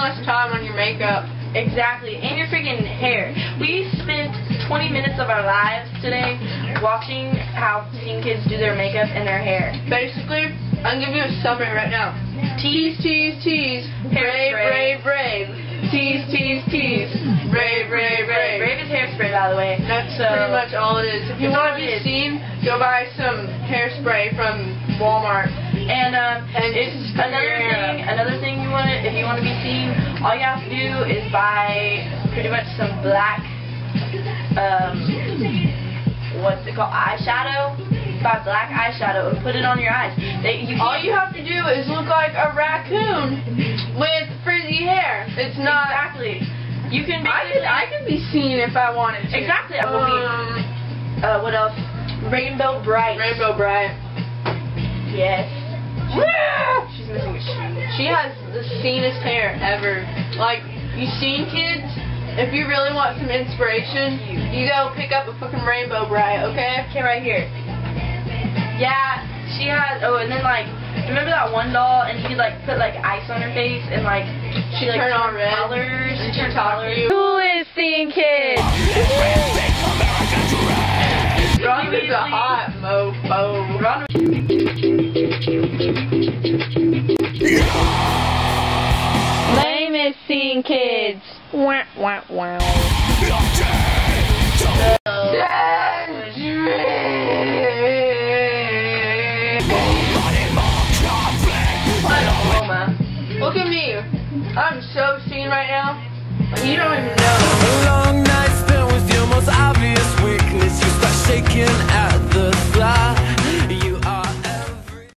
less time on your makeup. Exactly, and your freaking hair. We spent 20 minutes of our lives today watching how teen kids do their makeup and their hair. Basically, I'm gonna give you a summary right now. Tease, tease, tease. Brave, brave, brave. Tease, tease, tease. Brave, brave, brave. Brave is hairspray, by the way. That's pretty much all it is. If you want to be seen, go buy some hairspray from Walmart. And it's another thing you want to, if you want to be seen, all you have to do is buy pretty much some black, what's it called, eyeshadow. Buy black eyeshadow and put it on your eyes. All you have to do is look like a raccoon with frizzy hair. It's not exactly. You can. I could be seen if I wanted to. Exactly. What else? Rainbow Bright. Rainbow Bright. Yes. She's missing a shoe. She has the seenest hair ever. Like, you seen kids? If you really want some inspiration, you go pick up a fucking Rainbow Bright, okay? Okay, right here. Yeah, she has. Oh, and then like, remember that one doll, and you could like put like ice on her face, and like she like turn on red colors. and she talk to you. Who is Teen Kids? Ron is a hot mofo. Lame is Teen Kids. Wah, wah, wah.